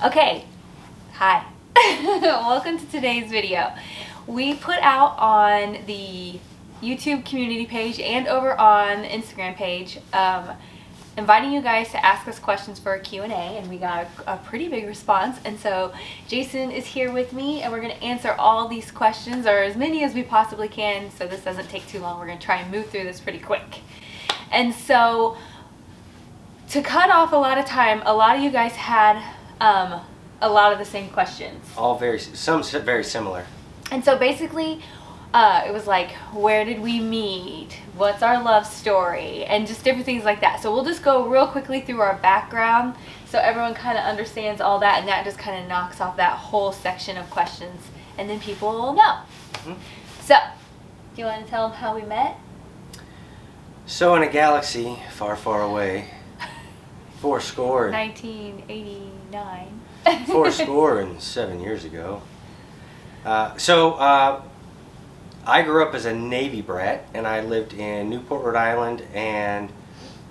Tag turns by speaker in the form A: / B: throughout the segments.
A: Okay, hi. Welcome to today's video. We put out on the YouTube community page and over on the Instagram page inviting you guys to ask us questions for a Q&A, and we got a pretty big response. And so Jason is here with me, and we're going to answer all these questions, or as many as we possibly can, so this doesn't take too long. We're going to try and move through this pretty quick. And so to cut off a lot of time, a lot of you guys had a lot of the same questions.
B: Some very similar.
A: And so basically, it was like, where did we meet? What's our love story? And just different things like that. So we'll just go real quickly through our background so everyone kind of understands all that, and that just kind of knocks off that whole section of questions, and then people will know. Mm-hmm. So, do you want to tell them how we met?
B: So in a galaxy far, far away,
A: 1989.
B: 7 years ago. I grew up as a Navy brat, and I lived in Newport, Rhode Island, and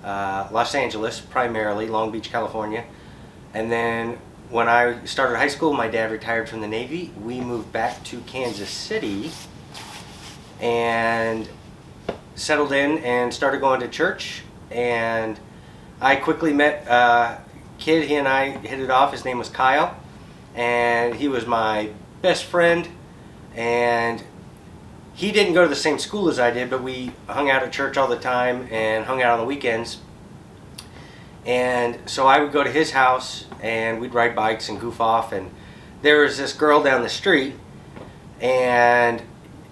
B: Los Angeles, primarily, Long Beach, California. And then when I started high school, my dad retired from the Navy. We moved back to Kansas City and settled in and started going to church. And I quickly met a kid. He and I hit it off. His name was Kyle, and he was my best friend. And he didn't go to the same school as I did, but we hung out at church all the time and hung out on the weekends. And so I would go to his house, and we'd ride bikes and goof off. And there was this girl down the street, and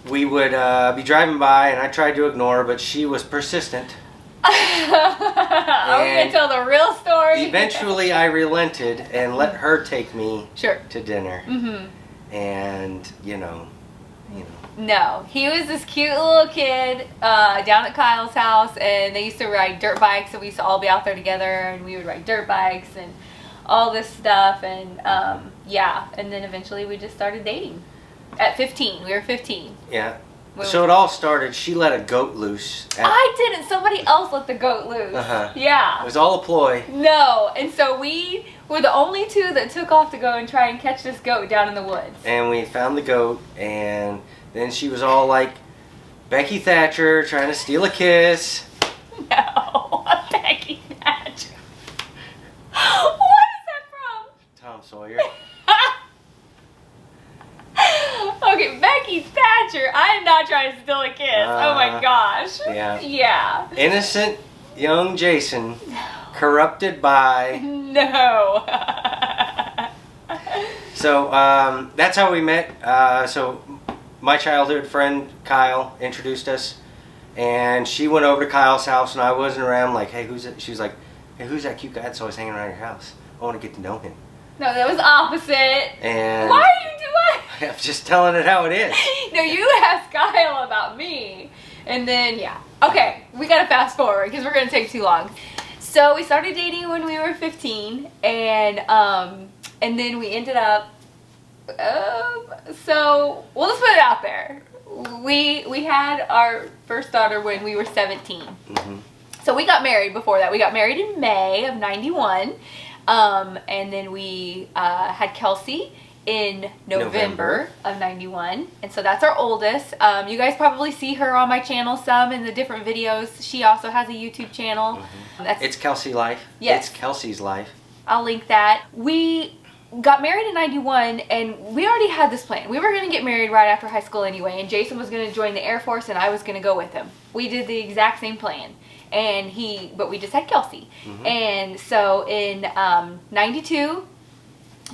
B: we would be driving by, and I tried to ignore her, but she was persistent.
A: Are we going to tell the real story?
B: Eventually I relented and let her take me to dinner.
A: Mm-hmm.
B: And, you know.
A: No, he was this cute little kid down at Kyle's house, and they used to ride dirt bikes, and we used to all be out there together, and we would ride dirt bikes and all this stuff, and yeah, and then eventually we just started dating. At 15, we were 15.
B: Yeah. So it all started, she let a goat loose.
A: I didn't, somebody else let the goat loose.
B: Uh-huh.
A: Yeah.
B: It was all a ploy.
A: No, and so we were the only two that took off to go and try and catch this goat down in the woods.
B: And we found the goat, and then she was all like Becky Thatcher trying to steal a kiss.
A: No, Becky Thatcher. What is that from?
B: Tom Sawyer.
A: Okay, Becky Thatcher. I am not trying to steal a kiss. Oh my gosh.
B: Yeah.
A: Yeah.
B: Innocent young Jason, corrupted by.
A: No.
B: So that's how we met. So my childhood friend Kyle introduced us, and she went over to Kyle's house, and I wasn't around. Like, hey, who's it? She was like, hey, who's that cute guy that's always hanging around your house? I want to get to know him.
A: No, that was opposite.
B: And
A: why are you doing?
B: I'm just telling it how it is.
A: No, you asked Kyle about me, and then yeah. Okay, we gotta fast forward because we're gonna take too long. So we started dating when we were 15, and then we ended up. So we'll just put it out there. We had our first daughter when we were 17.
B: Mm-hmm. So
A: we got married before that. We got married in May of '91. And then we had Kelsey in November of '91, and so that's our oldest. You guys probably see her on my channel some in the different videos. She also has a YouTube channel.
B: Mm-hmm. It's Kelsey Life.
A: Yes.
B: It's Kelsey's Life.
A: I'll link that. We got married in '91, and we already had this plan. We were going to get married right after high school anyway, and Jason was going to join the Air Force, and I was going to go with him. We did the exact same plan. But we just had Kelsey. Mm-hmm. And so in '92,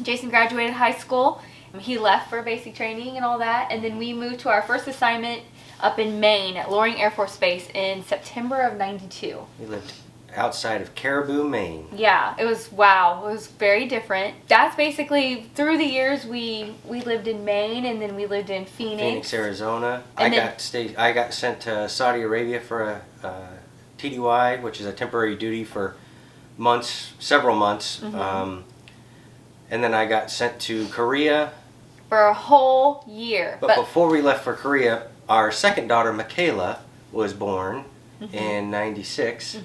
A: Jason graduated high school. He left for basic training and all that. And then we moved to our first assignment up in Maine at Loring Air Force Base in September of '92.
B: We lived outside of Caribou, Maine.
A: Yeah, it was, wow, it was very different. That's basically, through the years, we lived in Maine, and then we lived in Phoenix,
B: Arizona. I got sent to Saudi Arabia for a TDY, which is a temporary duty for several months. Mm-hmm. And then I got sent to Korea.
A: For a whole year.
B: But before we left for Korea, our second daughter, Michaela, was born. in 96.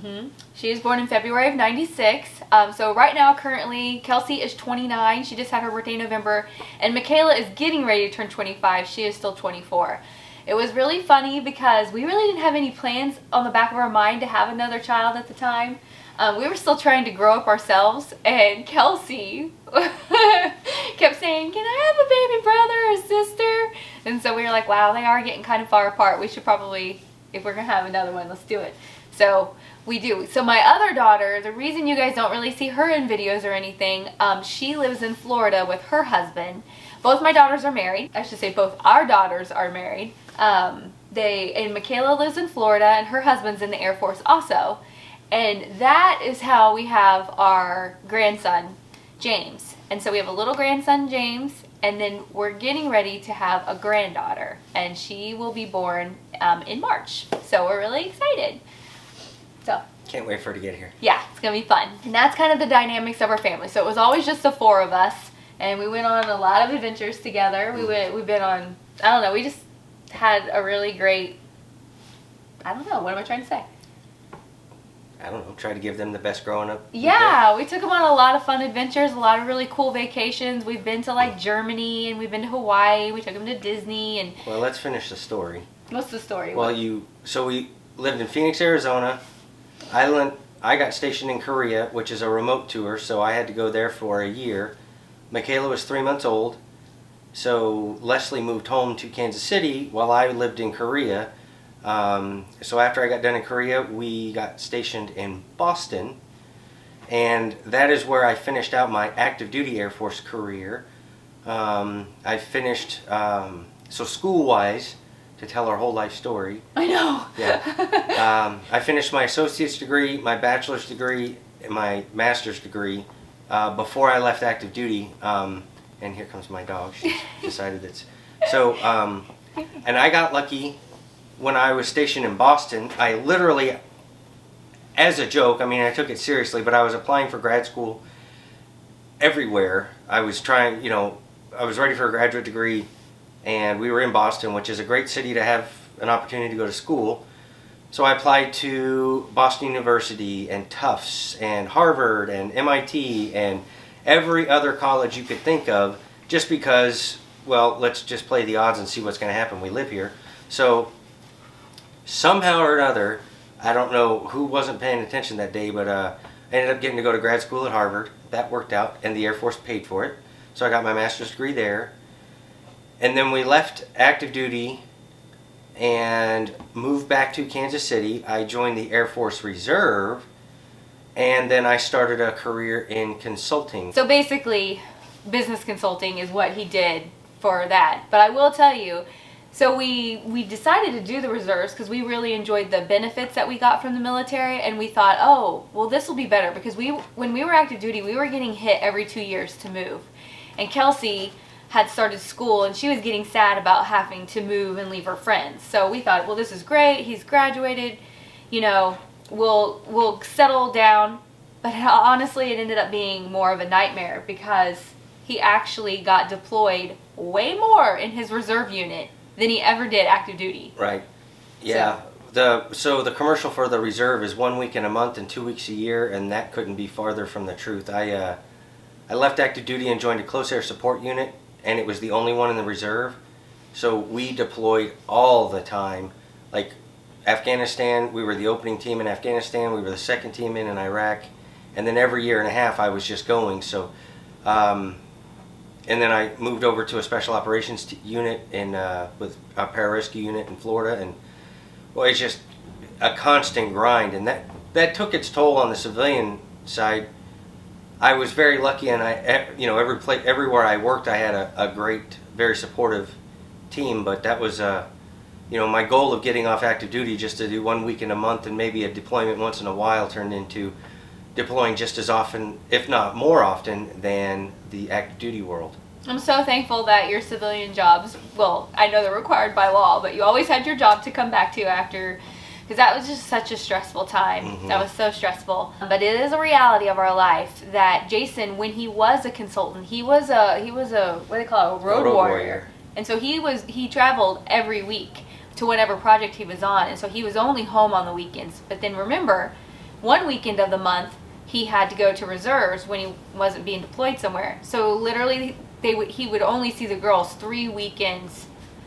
A: She was born in February of 96. So right now, currently, Kelsey is 29. She just had her birthday in November. And Michaela is getting ready to turn 25. She is still 24. It was really funny because we really didn't have any plans on the back of our mind to have another child at the time. We were still trying to grow up ourselves, and Kelsey kept saying, "Can I have a baby brother or sister?" And so we were like, wow, they are getting kind of far apart. We should probably, if we're going to have another one, let's do it. So we do. So my other daughter, the reason you guys don't really see her in videos or anything, she lives in Florida with her husband. Both my daughters are married. I should say both our daughters are married. And Michaela lives in Florida, and her husband's in the Air Force also. And that is how we have our grandson, James. And so we have a little grandson, James, and then we're getting ready to have a granddaughter, and she will be born in March. So we're really excited. So
B: Can't wait for her to get here.
A: yeah, it's gonna be fun. And that's kind of the dynamics of our family. So it was always just the four of us, and we went on a lot of adventures together. We've been on, I don't know, we just had a really great, I don't know, what am I trying to say?
B: I don't know, try to give them the best growing up.
A: Yeah, we took them on a lot of fun adventures, a lot of really cool vacations. We've been to like Germany, and we've been to Hawaii. We took them to Disney. And
B: Well, let's finish the story.
A: what's the story?
B: Well, so we lived in Phoenix, Arizona. I got stationed in Korea, which is a remote tour, so I had to go there for a year. Michaela was 3 months old, so Leslie moved home to Kansas City while I lived in Korea. So after I got done in Korea, we got stationed in Boston, and that is where I finished out my active duty Air Force career. I finished, so school-wise, to tell our whole life story.
A: I know.
B: Yeah. I finished my associate's degree, my bachelor's degree, and my master's degree before I left active duty. And here comes my dog. She decided it's so. And I got lucky. When I was stationed in Boston, I literally, as a joke, I mean, I took it seriously, but I was applying for grad school everywhere. I was trying, I was ready for a graduate degree, and we were in Boston, which is a great city to have an opportunity to go to school. So I applied to Boston University and Tufts and Harvard and MIT and every other college you could think of, just because, well, let's just play the odds and see what's going to happen. We live here. So somehow or another, I don't know who wasn't paying attention that day, but I ended up getting to go to grad school at Harvard. That worked out, and the Air Force paid for it. So I got my master's degree there. And then we left active duty and moved back to Kansas City. I joined the Air Force Reserve, and then I started a career in consulting.
A: So basically, business consulting is what he did for that. But I will tell you, so we decided to do the reserves because we really enjoyed the benefits that we got from the military, and we thought, oh, well, this will be better because when we were active duty, we were getting hit every 2 years to move. And Kelsey had started school, and she was getting sad about having to move and leave her friends. So we thought, well, this is great. He's graduated, we'll settle down. But honestly, it ended up being more of a nightmare because he actually got deployed way more in his reserve unit than he ever did active duty.
B: Right. Yeah. So the commercial for the reserve is 1 week in a month and 2 weeks a year, and that couldn't be farther from the truth. I left active duty and joined a close air support unit, and it was the only one in the reserve. So we deployed all the time. Like Afghanistan, we were the opening team in Afghanistan. We were the second team in Iraq, and then every year and a half I was just going. So. And then I moved over to a special operations unit with a pararescue unit in Florida, and well, it's just a constant grind, and that took its toll on the civilian side. I was very lucky, and everywhere I worked, I had a great, very supportive team. But that was my goal of getting off active duty just to do 1 week in a month and maybe a deployment once in a while turned into deploying just as often, if not more often, than the active duty world.
A: I'm so thankful that your civilian jobs, well, I know they're required by law, but you always had your job to come back to after, because that was just such a stressful time.
B: Mm-hmm.
A: That was so stressful. But it is a reality of our life that Jason, when he was a consultant, he was a what do they call it, a road warrior. And so he traveled every week to whatever project he was on, and so he was only home on the weekends. But then remember, one weekend of the month he had to go to reserves when he wasn't being deployed somewhere. So literally he would only see the girls 3 weekends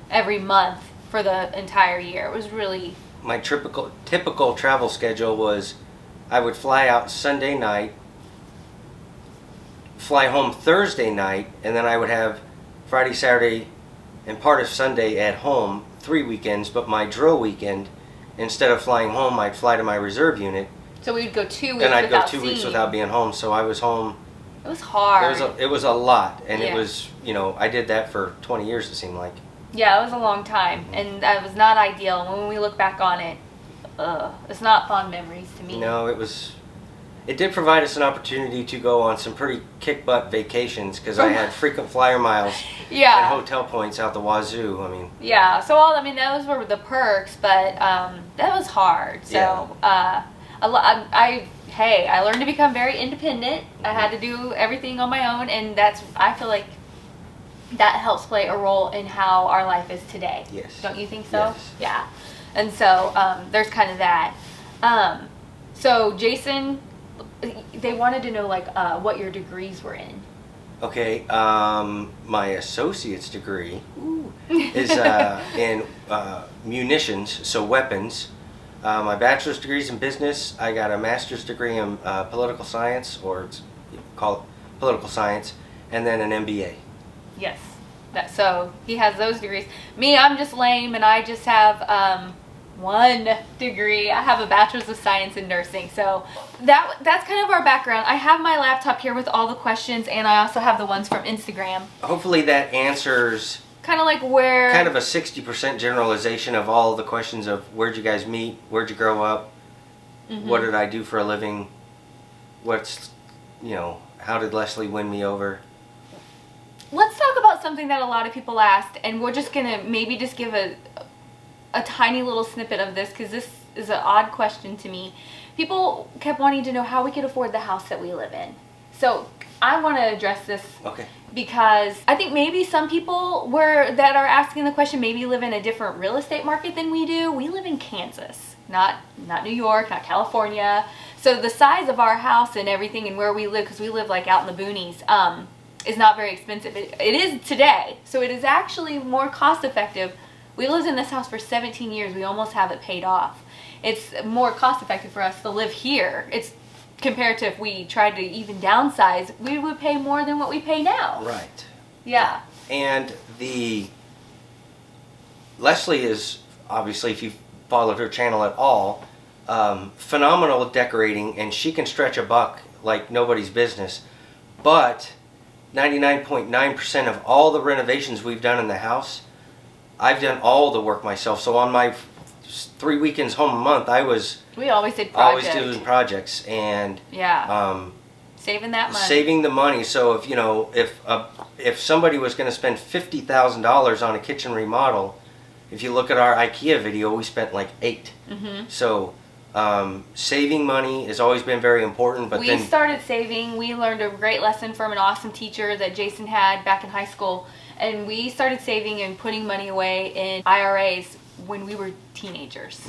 A: every month for the entire year. It was really...
B: My typical travel schedule was I would fly out Sunday night, fly home Thursday night, and then I would have Friday, Saturday, and part of Sunday at home, 3 weekends. But my drill weekend, instead of flying home, I'd fly to my reserve unit.
A: So we would go 2 weeks
B: and I'd
A: without
B: go 2
A: seeing
B: weeks without being home. So I was home.
A: It was hard.
B: It was a lot, and
A: Yeah.
B: it was, you know, I did that for 20 years. It seemed like.
A: Yeah, it was a long time, and that was not ideal. And when we look back on it, it's not fond memories to me.
B: No, it did provide us an opportunity to go on some pretty kick-butt vacations because I had frequent flyer miles
A: Yeah.
B: and hotel points out the wazoo. I mean,
A: Yeah, so those were the perks, but that was hard. So I learned to become very independent. I had to do everything on my own, and I feel like that helps play a role in how our life is today.
B: Yes.
A: Don't you think so?
B: Yes.
A: Yeah. And so there's kind of that. So Jason, they wanted to know what your degrees were in.
B: okay, my associate's degree is in munitions, so weapons. My bachelor's degree is in business. I got a master's degree in political science, or it's called political science, and then an MBA.
A: Yes. So he has those degrees. Me, I'm just lame, and I just have one degree. I have a bachelor's of science in nursing. So that's kind of our background. I have my laptop here with all the questions, and I also have the ones from Instagram.
B: Hopefully that answers
A: Kind of like where...
B: kind of a 60% generalization of all the questions of where'd you guys meet, where'd you grow up, what did I do for a living, how did Leslie win me over?
A: Let's talk about something that a lot of people asked, and we're just going to maybe just give a tiny little snippet of this, because this is an odd question to me. People kept wanting to know how we could afford the house that we live in. So I want to address this.
B: Okay.
A: Because I think maybe some people that are asking the question maybe live in a different real estate market than we do. We live in Kansas, not New York, not California. So the size of our house and everything and where we live, because we live like out in the boonies, is not very expensive. It is today. So it is actually more cost effective. We lived in this house for 17 years. We almost have it paid off. It's more cost effective for us to live here. It's compared to if we tried to even downsize, we would pay more than what we pay now.
B: Right.
A: Yeah.
B: And Leslie is, obviously, if you followed her channel at all, phenomenal at decorating, and she can stretch a buck like nobody's business. But 99.9% of all the renovations we've done in the house, I've done all the work myself. So on my 3 weekends home a month,
A: we always did projects.
B: Always doing projects, and
A: saving that money.
B: Saving the money. So if somebody was going to spend $50,000 on a kitchen remodel, if you look at our IKEA video, we spent like $8. So saving money has always been very important. But
A: we started saving. We learned a great lesson from an awesome teacher that Jason had back in high school, and we started saving and putting money away in IRAs when we were teenagers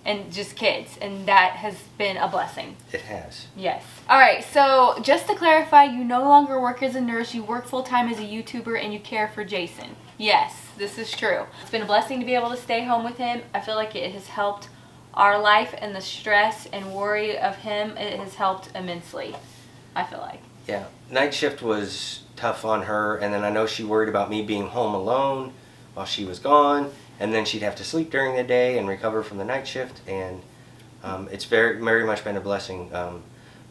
A: and just kids, and that has been a blessing.
B: It has.
A: Yes. All right, so just to clarify, you no longer work as a nurse, you work full-time as a YouTuber, and you care for Jason. Yes, this is true. It's been a blessing to be able to stay home with him. I feel like it has helped our life, and the stress and worry of him, it has helped immensely, I feel like.
B: Yeah, night shift was tough on her, and then I know she worried about me being home alone while she was gone. And then she'd have to sleep during the day and recover from the night shift, and it's very, very much been a blessing.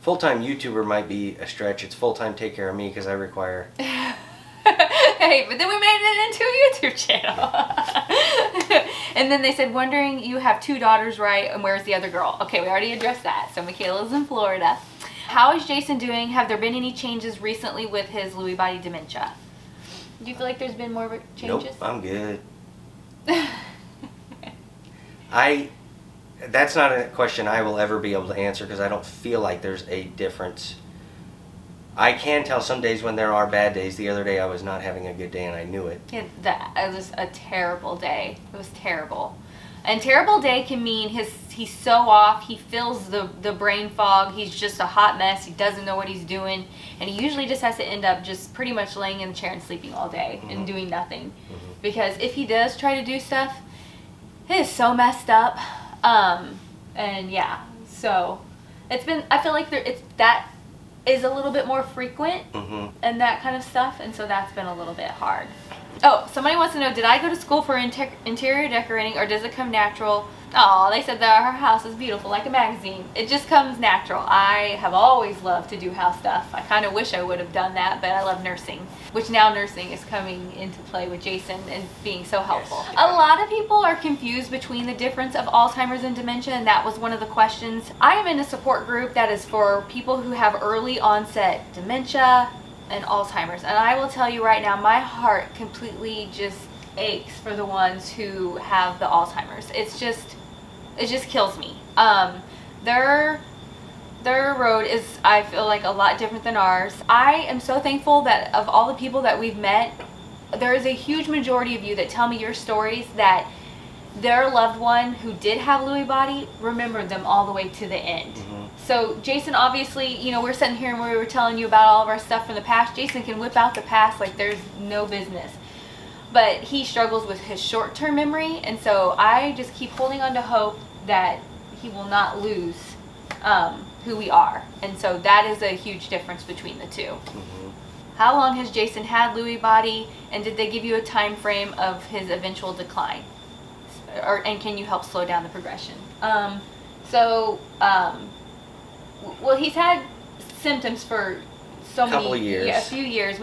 B: Full-time YouTuber might be a stretch. It's full-time take care of me because I require...
A: Hey, but then we made it into a YouTube channel. And then they said, wondering, you have 2 daughters, right? And where's the other girl? Okay, we already addressed that. So Michaela's in Florida. How is Jason doing? Have there been any changes recently with his Lewy body dementia? Do you feel like there's been more changes?
B: Nope, I'm good. That's not a question I will ever be able to answer because I don't feel like there's a difference. I can tell some days when there are bad days. The other day I was not having a good day and I knew it.
A: Yeah, it was a terrible day. It was terrible. And terrible day can mean he's so off, he feels the brain fog, he's just a hot mess, he doesn't know what he's doing, and he usually just has to end up just pretty much laying in the chair and sleeping all day and doing nothing. Because if he does try to do stuff, it is so messed up. And yeah, so it's been, I feel like that is a little bit more frequent and that kind of stuff, and so that's been a little bit hard. Oh, somebody wants to know, did I go to school for interior decorating, or does it come natural? Oh, they said that her house is beautiful, like a magazine. It just comes natural. I have always loved to do house stuff. I kind of wish I would have done that, but I love nursing, which now nursing is coming into play with Jason and being so helpful. Yes. A lot of people are confused between the difference of Alzheimer's and dementia, and that was one of the questions. I am in a support group that is for people who have early onset dementia and Alzheimer's, and I will tell you right now, my heart completely just aches for the ones who have the Alzheimer's. It just kills me. Their road is, I feel like, a lot different than ours. I am so thankful that of all the people that we've met, there is a huge majority of you that tell me your stories that their loved one who did have Lewy body remembered them all the way to the end. So Jason, obviously, you know, we're sitting here and we were telling you about all of our stuff from the past. Jason can whip out the past like there's no business. But he struggles with his short-term memory, and so I just keep holding on to hope that he will not lose who we are. And so that is a huge difference between the two. How long has Jason had Lewy body, and did they give you a time frame of his eventual decline? And can you help slow down the progression? Well, he's had symptoms for
B: couple of years.
A: Yeah, a few years.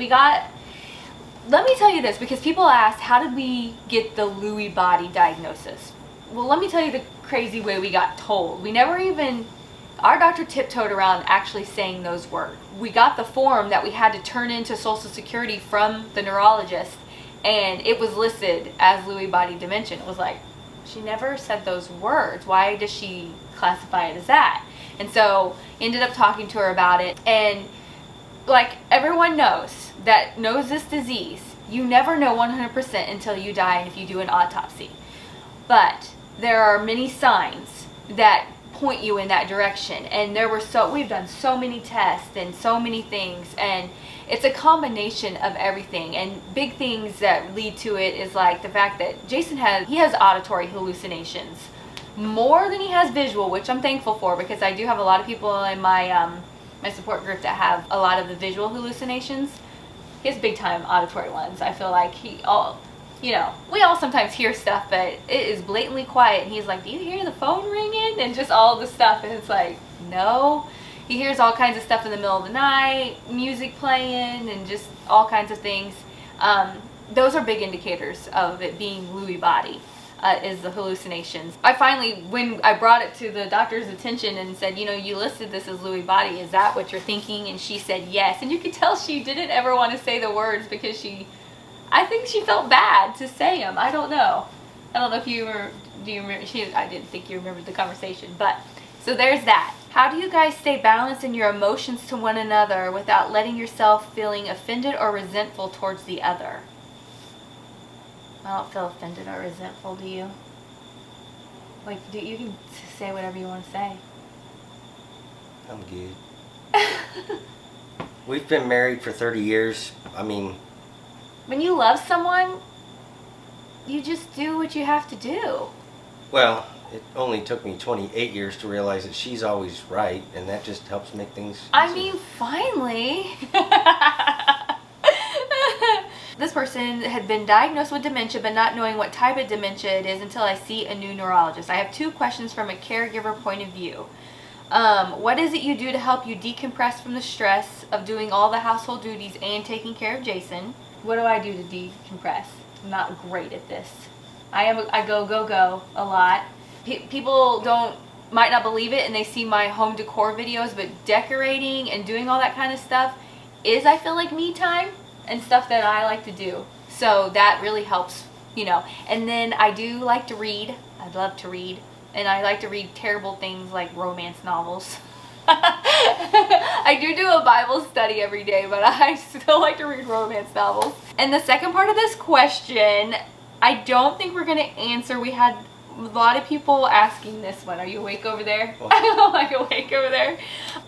A: Let me tell you this, because people ask, how did we get the Lewy body diagnosis? Well, let me tell you the crazy way we got told. We never even, our doctor tiptoed around actually saying those words. We got the form that we had to turn into Social Security from the neurologist, and it was listed as Lewy body dementia. It was like, she never said those words. Why does she classify it as that? And so ended up talking to her about it, and like everyone knows this disease, you never know 100% until you die and if you do an autopsy. But there are many signs that point you in that direction, and we've done so many tests and so many things, and it's a combination of everything. And big things that lead to it is like the fact that Jason has auditory hallucinations more than he has visual, which I'm thankful for, because I do have a lot of people in my my support group that have a lot of the visual hallucinations. He has big time auditory ones. I feel like we all sometimes hear stuff, but it is blatantly quiet, and he's like, do you hear the phone ringing? And just all the stuff, and it's like, no. He hears all kinds of stuff in the middle of the night, music playing, and just all kinds of things. Those are big indicators of it being Lewy body. Is the hallucinations. I finally, when I brought it to the doctor's attention and said, you know, you listed this as Lewy body, is that what you're thinking? And she said yes. And you could tell she didn't ever want to say the words, because I think she felt bad to say them. I don't know if you were, do you remember? I didn't think you remembered the conversation, but so there's that. How do you guys stay balanced in your emotions to one another without letting yourself feeling offended or resentful towards the other? I don't feel offended or resentful, do you? Like, you can say whatever you want to say.
B: I'm good. We've been married for 30 years. I mean,
A: when you love someone, you just do what you have to do.
B: Well, it only took me 28 years to realize that she's always right, and that just helps make things easier.
A: I mean, finally. This person had been diagnosed with dementia, but not knowing what type of dementia it is until I see a new neurologist. I have 2 questions from a caregiver point of view. What is it you do to help you decompress from the stress of doing all the household duties and taking care of Jason? What do I do to decompress? I'm not great at this. I go a lot. People might not believe it, and they see my home decor videos, but decorating and doing all that kind of stuff is, I feel like, me time and stuff that I like to do. So that really helps, you know. And then I do like to read. I love to read. And I like to read terrible things like romance novels. I do a Bible study every day, but I still like to read romance novels. And the second part of this question, I don't think we're going to answer. We had a lot of people asking this one. Are you awake over there?
B: What?
A: I'm like awake over there.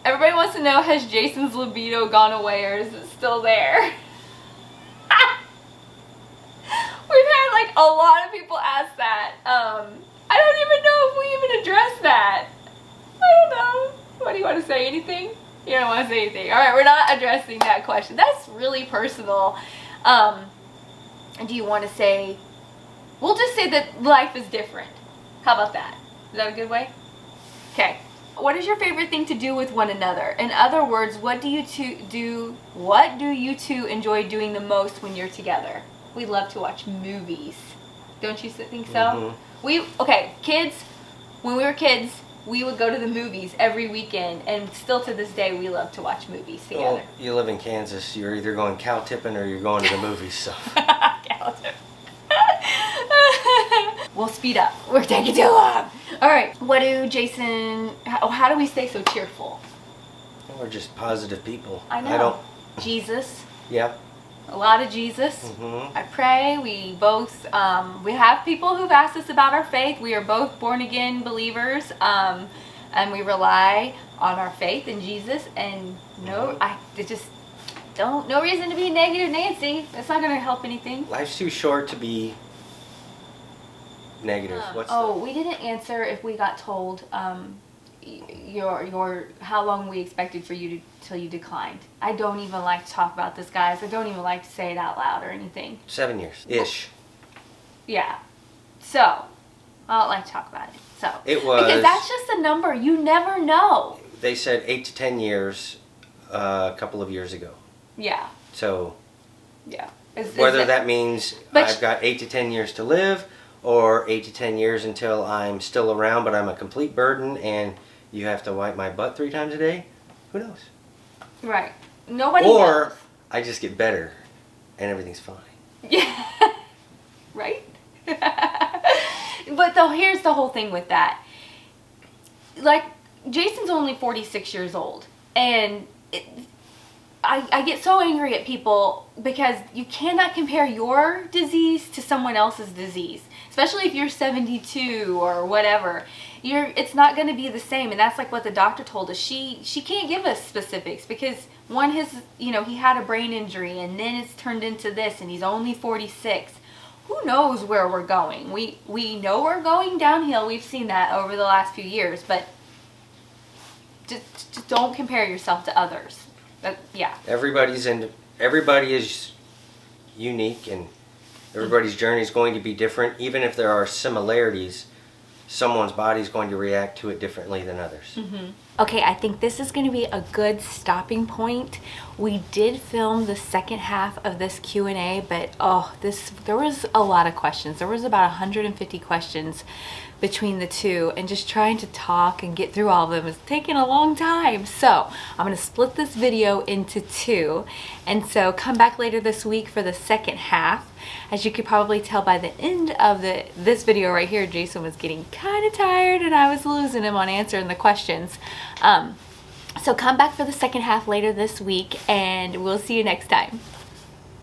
A: Everybody wants to know, has Jason's libido gone away or is it still there? We've had like a lot of people ask that. I don't even know if we even addressed that. I don't know. What do you want to say? Anything? You don't want to say anything. All right, we're not addressing that question. That's really personal. Do you want to say, we'll just say that life is different. How about that? Is that a good way? Okay. What is your favorite thing to do with one another? In other words, what do you two enjoy doing the most when you're together? We love to watch movies. Don't you think so?
B: Mm-hmm.
A: Kids, when we were kids, we would go to the movies every weekend, and still to this day, we love to watch movies together.
B: Well, you live in Kansas. You're either going cow tipping or you're going to the movies. So.
A: Cow tip. We'll speed up. We're taking too long. All right. What do Jason? How do we stay so cheerful?
B: We're just positive people.
A: I know. Jesus.
B: Yeah.
A: A lot of Jesus.
B: Mm-hmm.
A: I pray. We both, we have people who've asked us about our faith. We are both born again believers, and we rely on our faith in Jesus. And no reason to be negative, Nancy. It's not going to help anything.
B: Life's too short to be negative.
A: We didn't answer if we got told how long we expected for you till you declined. I don't even like to talk about this, guys. I don't even like to say it out loud or anything.
B: 7 years ish.
A: Yeah. So I don't like to talk about it. So
B: it was
A: because that's just a number. You never know.
B: They said 8 to 10 years a couple of years ago.
A: Yeah.
B: So
A: yeah.
B: Whether that means I've got 8 to 10 years to live, or 8 to 10 years until I'm still around, but I'm a complete burden, and you have to wipe my butt 3 times a day. Who knows? Right.
A: Nobody knows.
B: Or I just get better, and everything's fine.
A: Yeah. Right? But here's the whole thing with that. Like, Jason's only 46 years old, and I get so angry at people because you cannot compare your disease to someone else's disease, especially if you're 72 or whatever. It's not going to be the same, and that's like what the doctor told us. She can't give us specifics because he had a brain injury, and then it's turned into this, and he's only 46. Who knows where we're going? We know we're going downhill. We've seen that over the last few years, but just don't compare yourself to others. Yeah.
B: Everybody is unique, and everybody's journey is going to be different. Even if there are similarities, someone's body is going to react to it differently than others.
A: Mm-hmm. Okay, I think this is going to be a good stopping point. We did film the second half of this Q&A, but there was a lot of questions. There was about 150 questions between the two, and just trying to talk and get through all of them is taking a long time. So I'm going to split this video into 2, and so come back later this week for the second half. As you could probably tell by the end of this video right here, Jason was getting kind of tired and I was losing him on answering the questions. So come back for the second half later this week, and we'll see you next time.